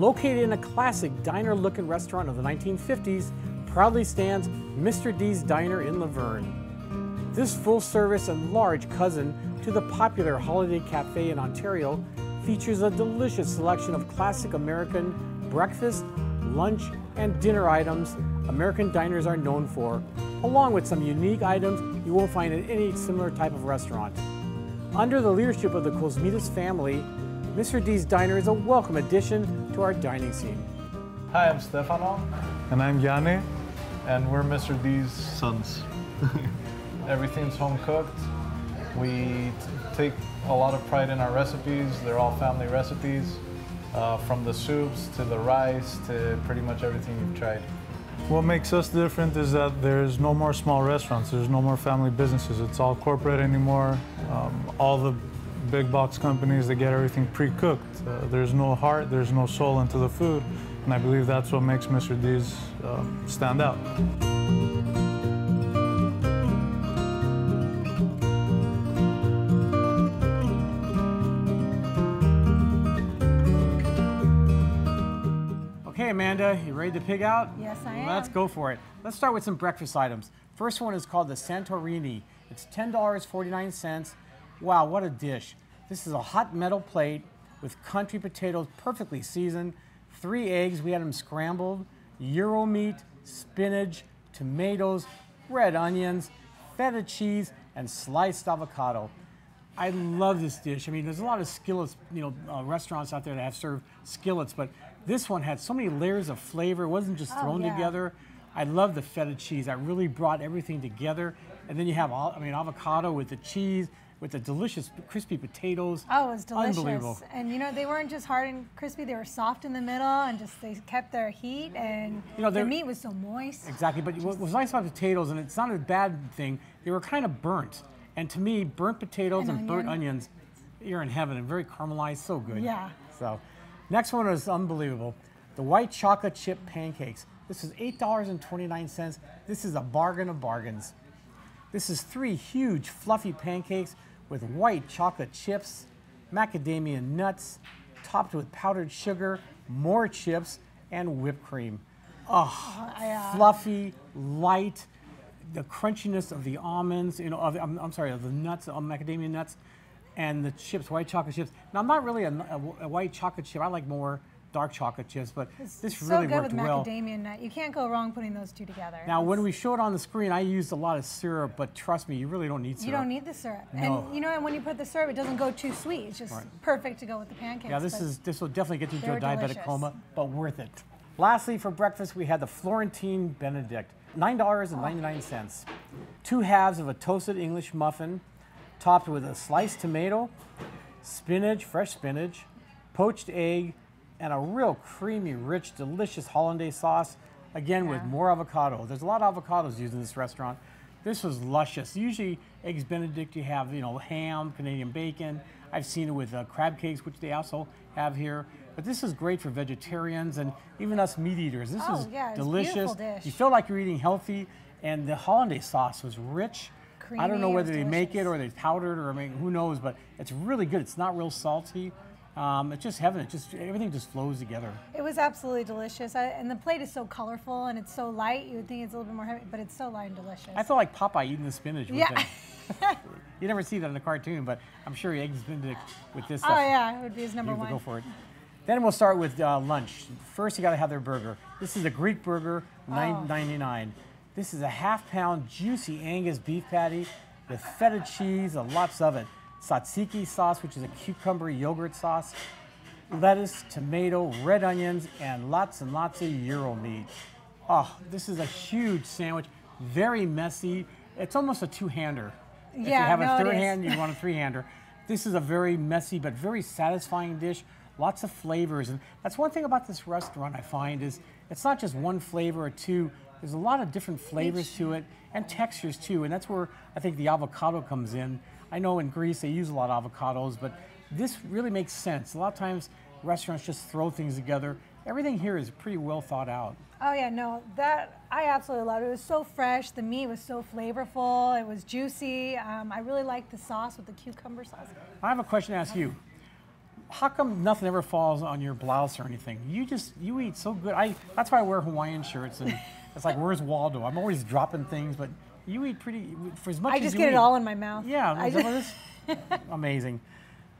Located in a classic diner-looking restaurant of the 1950s, proudly stands Mr. D's Diner in Laverne. This full-service and large cousin to the popular Holiday Cafe in Ontario features a delicious selection of classic American breakfast, lunch, and dinner items American diners are known for, along with some unique items you won't find at any similar type of restaurant. Under the leadership of the Cosmitas family, Mr. D's Diner is a welcome addition to our dining scene. Hi, I'm Stefano. And I'm Yanni. And we're Mr. D's sons. Everything's home cooked. We take a lot of pride in our recipes. They're all family recipes, from the soups to the rice to pretty much everything you've tried. What makes us different is that there's no more small restaurants. There's no more family businesses. It's all corporate anymore. All the big box companies, they get everything pre-cooked. There's no heart, there's no soul into the food. And I believe that's what makes Mr. D's stand out. Okay, Amanda, you ready to pig out? Yes, I am. Let's go for it. Let's start with some breakfast items. First one is called the Santorini. It's $10.49. Wow, what a dish. This is a hot metal plate with country potatoes perfectly seasoned, 3 eggs, we had them scrambled, gyro meat, spinach, tomatoes, red onions, feta cheese, and sliced avocado. I love this dish. I mean, there's a lot of skillets, restaurants out there that have served skillets, but this one had so many layers of flavor. It wasn't just thrown together. I love the feta cheese. That really brought everything together. And then you have, avocado with the cheese, with the delicious crispy potatoes. Oh, it was delicious. Unbelievable. And they weren't just hard and crispy, they were soft in the middle and they kept their heat, and the meat was so moist. Exactly, but what was nice about potatoes, and it's not a bad thing, they were kind of burnt. And to me, burnt potatoes and burnt onions, you're in heaven, and very caramelized, so good. Yeah. So, next one is unbelievable. The white chocolate chip pancakes. This is $8.29. This is a bargain of bargains. This is 3 huge fluffy pancakes with white chocolate chips, macadamia nuts, topped with powdered sugar, more chips, and whipped cream. Fluffy, light, the crunchiness of the almonds, of the nuts, macadamia nuts, and the chips, white chocolate chips. Now, I'm not really a white chocolate chip. I like more dark chocolate chips, but this really worked well. So good with macadamia nut. You can't go wrong putting those two together. Now, when we show it on the screen, I used a lot of syrup, but trust me, you really don't need syrup. You don't need the syrup. No. And when you put the syrup, it doesn't go too sweet. It's just perfect to go with the pancakes. Yeah, this will definitely get you into a diabetic delicious. coma, but worth it. Lastly, for breakfast, we had the Florentine Benedict, $9.99. 2 halves of a toasted English muffin, topped with a sliced tomato, spinach, fresh spinach, poached egg, and a real creamy, rich, delicious hollandaise sauce, again with more avocado. There's a lot of avocados used in this restaurant. This was luscious. Usually, Eggs Benedict, you have ham, Canadian bacon. I've seen it with crab cakes, which they also have here. But this is great for vegetarians and even us meat eaters. This is delicious. It's a beautiful dish. You feel like you're eating healthy, and the hollandaise sauce was rich. Creamy, I don't know whether they delicious. make it or they powdered or who knows, but it's really good. It's not real salty. It's just heaven. Everything just flows together. It was absolutely delicious, and the plate is so colorful and it's so light. You would think it's a little bit more heavy, but it's so light and delicious. I feel like Popeye eating the spinach with it. Yeah. You never see that in a cartoon, but I'm sure Eggs Benedict with this stuff. Oh yeah, it would be his number one. Go for it. Then we'll start with lunch. First, you got to have their burger. This is a Greek burger, $9.99. This is a half-pound juicy Angus beef patty with feta cheese, lots of it. Tzatziki sauce, which is a cucumber yogurt sauce, lettuce, tomato, red onions, and lots of gyro meat. Oh, this is a huge sandwich, very messy. It's almost a 2-hander. If you have a third hand, you want a 3-hander. This is a very messy but very satisfying dish. Lots of flavors, and that's one thing about this restaurant I find is it's not just one flavor or two. There's a lot of different flavors to it and textures too, and that's where I think the avocado comes in. I know in Greece they use a lot of avocados, but this really makes sense. A lot of times restaurants just throw things together. Everything here is pretty well thought out. Oh yeah, no, that I absolutely loved it. It was so fresh. The meat was so flavorful. It was juicy. I really liked the sauce with the cucumber sauce. I have a question to ask you. how come nothing ever falls on your blouse or anything? You eat so good. That's why I wear Hawaiian shirts, and it's like, where's Waldo? I'm always dropping things, but you eat pretty, for as much as you eat. I just get it all in my mouth. Yeah, amazing.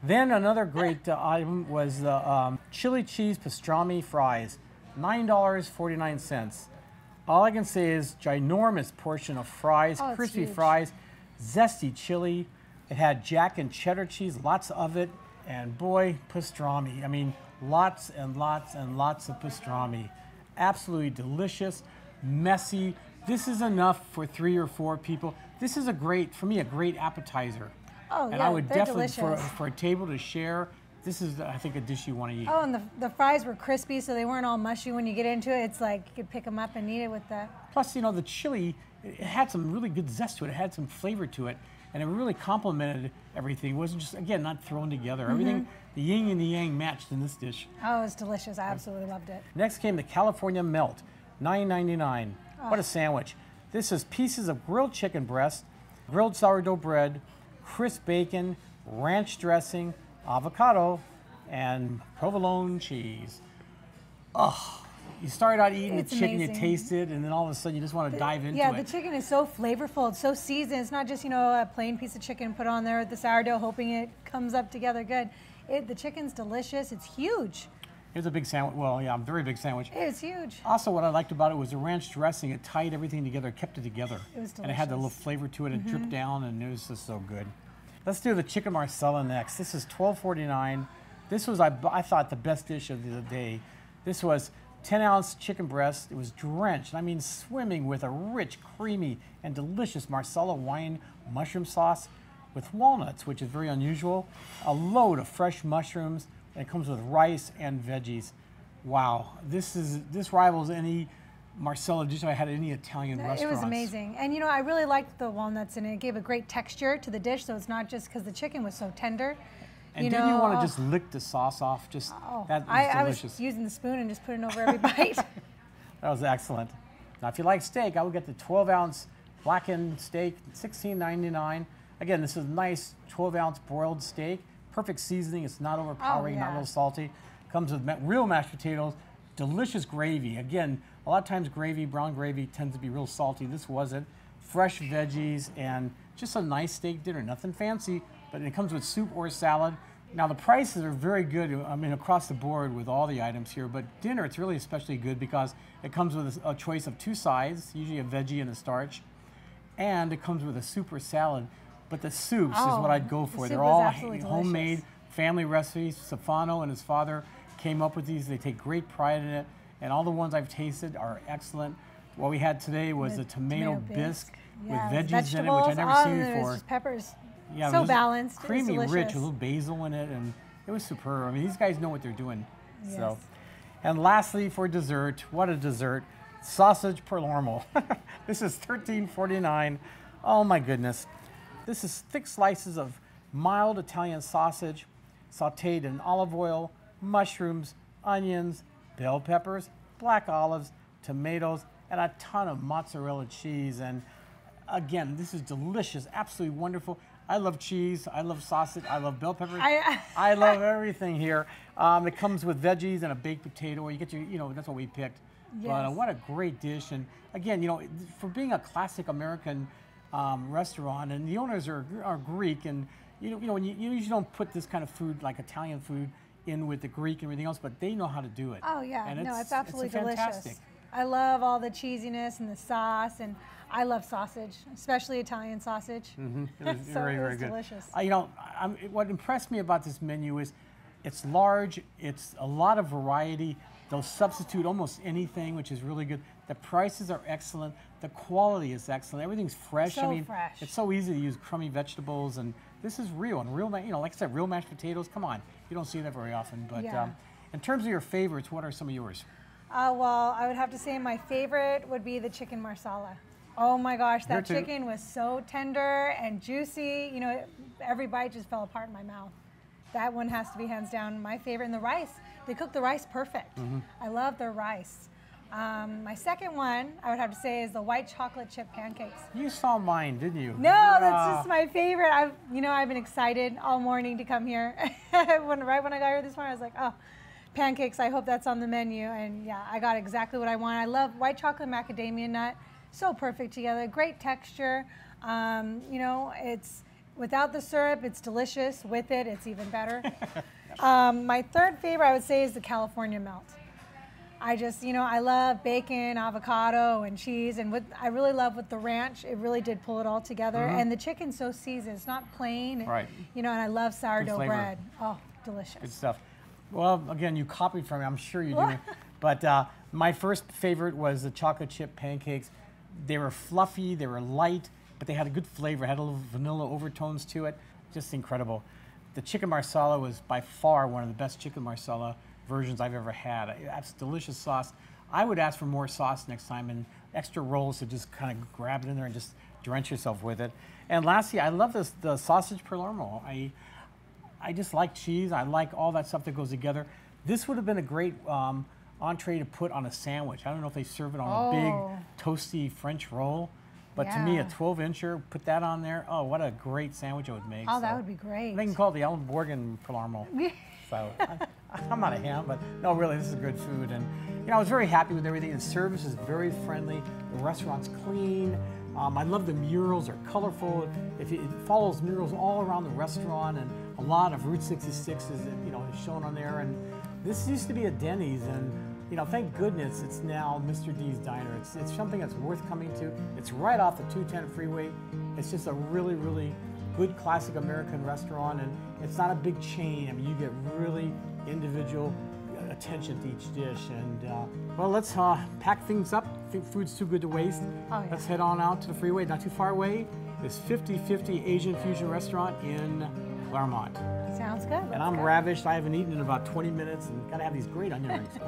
Then another great item was the chili cheese pastrami fries, $9.49. All I can say is ginormous portion of fries, crispy fries, zesty chili. It had jack and cheddar cheese, lots of it, and boy, pastrami. I mean, lots and lots and lots of pastrami. Absolutely delicious, messy. This is enough for 3 or 4 people. This is for me, a great appetizer. Oh, and yeah, I would definitely, delicious. for a table to share, this is, I think, a dish you want to eat. Oh, and the fries were crispy, so they weren't all mushy when you get into it. It's like you could pick them up and eat it with that. Plus, you know, the chili, it had some really good zest to it. It had some flavor to it, and it really complemented everything. It wasn't just, again, not thrown together. Everything, the yin and the yang matched in this dish. Oh, it was delicious. I absolutely loved it. Next came the California Melt, $9.99. What a sandwich. This is pieces of grilled chicken breast, grilled sourdough bread, crisp bacon, ranch dressing, avocado, and provolone cheese. Oh, you start out eating the chicken, you taste it, and then all of a sudden you just want to dive into it. Yeah, the chicken is so flavorful. It's so seasoned. It's not just, you know, a plain piece of chicken put on there with the sourdough, hoping it comes up together good. The chicken's delicious. It's huge. It was a big sandwich. Well, yeah, a very big sandwich. It's huge. Also, what I liked about it was the ranch dressing. It tied everything together, kept it together. It was delicious. And it had the little flavor to it. It dripped down, and it was just so good. Let's do the chicken marsala next. This is $12.49. This was, I thought, the best dish of the day. This was 10-ounce chicken breast. It was drenched, I mean swimming with a rich, creamy, and delicious Marsala wine mushroom sauce with walnuts, which is very unusual. A load of fresh mushrooms, and it comes with rice and veggies. Wow, this rivals any Marsala dish I had at any Italian restaurant. It was amazing. And you know, I really liked the walnuts in it. It gave a great texture to the dish, so it's not just because the chicken was so tender. And didn't you want to just lick the sauce off? That was delicious. I was using the spoon and just putting it over every bite. That was excellent. Now, if you like steak, I would get the 12-ounce blackened steak, $16.99. Again, this is a nice 12-ounce broiled steak. Perfect seasoning. It's not overpowering, not real salty. Comes with real mashed potatoes, delicious gravy. Again, a lot of times brown gravy tends to be real salty. This wasn't. Fresh veggies and just a nice steak dinner. Nothing fancy, but it comes with soup or salad. Now the prices are very good, I mean, across the board with all the items here, but dinner, it's really especially good because it comes with a choice of 2 sides, usually a veggie and a starch, and it comes with a soup or salad. But the soups is what I'd go for. They're all homemade, family recipes. Stefano and his father came up with these. They take great pride in it, and all the ones I've tasted are excellent. What we had today was the tomato bisque with veggies in it, which I'd never seen before. Just peppers. Yeah, so balanced. Creamy, rich, a little basil in it, and it was superb. I mean, these guys know what they're doing. Yes. So, and lastly, for dessert, what a dessert! Sausage Palermo. This is $13.49. Oh my goodness! This is thick slices of mild Italian sausage, sautéed in olive oil, mushrooms, onions, bell peppers, black olives, tomatoes, and a ton of mozzarella cheese. And again, this is delicious, absolutely wonderful. I love cheese, I love sausage, I love bell peppers. I love everything here. It comes with veggies and a baked potato, or you get your, that's what we picked. Yes. But what a great dish. And again, for being a classic American restaurant, and the owners are Greek, and when you usually don't put this kind of food, like Italian food, in with the Greek and everything else, but they know how to do it. Oh yeah, and it's absolutely delicious. Fantastic. I love all the cheesiness and the sauce, and I love sausage, especially Italian sausage. It was very, very good. Delicious. What impressed me about this menu is it's large, it's a lot of variety. They'll substitute almost anything, which is really good. The prices are excellent. The quality is excellent. Everything's fresh. So fresh. It's so easy to use crummy vegetables, and this is real. And real, like I said, real mashed potatoes. Come on, you don't see that very often. But in terms of your favorites, what are some of yours? Well, I would have to say my favorite would be the chicken marsala. Oh my gosh, that chicken was so tender and juicy. Every bite just fell apart in my mouth. That one has to be hands down my favorite. And the rice, they cook the rice perfect. I love their rice. My second one, I would have to say, is the white chocolate chip pancakes. You saw mine, didn't you? No, that's just my favorite. I've been excited all morning to come here. Right when I got here this morning, I was like, oh, pancakes, I hope that's on the menu. And yeah, I got exactly what I want. I love white chocolate macadamia nut. So perfect together, great texture. It's without the syrup, it's delicious. With it, it's even better. My third favorite, I would say, is the California melt. I love bacon, avocado, and cheese, and I really love with the ranch. It really did pull it all together, and the chicken's so seasoned. It's not plain, right? And I love sourdough bread. Oh, delicious. Good stuff. Well, again, you copied from me. I'm sure you do. But my first favorite was the chocolate chip pancakes. They were fluffy, they were light, but they had a good flavor. Had a little vanilla overtones to it. Just incredible. The chicken marsala was by far one of the best chicken marsala versions I've ever had. That's delicious sauce. I would ask for more sauce next time and extra rolls to just kind of grab it in there and just drench yourself with it. And lastly, I love the sausage Palermo. I just like cheese. I like all that stuff that goes together. This would have been a great entree to put on a sandwich. I don't know if they serve it on a big toasty French roll, but to me, a 12-incher, put that on there. Oh, what a great sandwich it would make. Oh, that would be great. They can call it the Allan Borgen Palermo. So I'm not a ham, but no, really, this is good food. And I was very happy with everything. The service is very friendly. The restaurant's clean. I love the murals. They're colorful. It follows murals all around the restaurant, and a lot of Route 66 is shown on there. And this used to be a Denny's, and thank goodness it's now Mr. D's Diner. It's something that's worth coming to. It's right off the 210 freeway. It's just a really, really good classic American restaurant, and it's not a big chain. I mean, you get really individual attention to each dish. And well, let's pack things up. I think food's too good to waste. Oh, yeah. Let's head on out to the freeway, not too far away. This 50/50 Asian fusion restaurant in Claremont. Sounds good. And I'm ravished. I haven't eaten in about 20 minutes, and gotta have these great onion rings.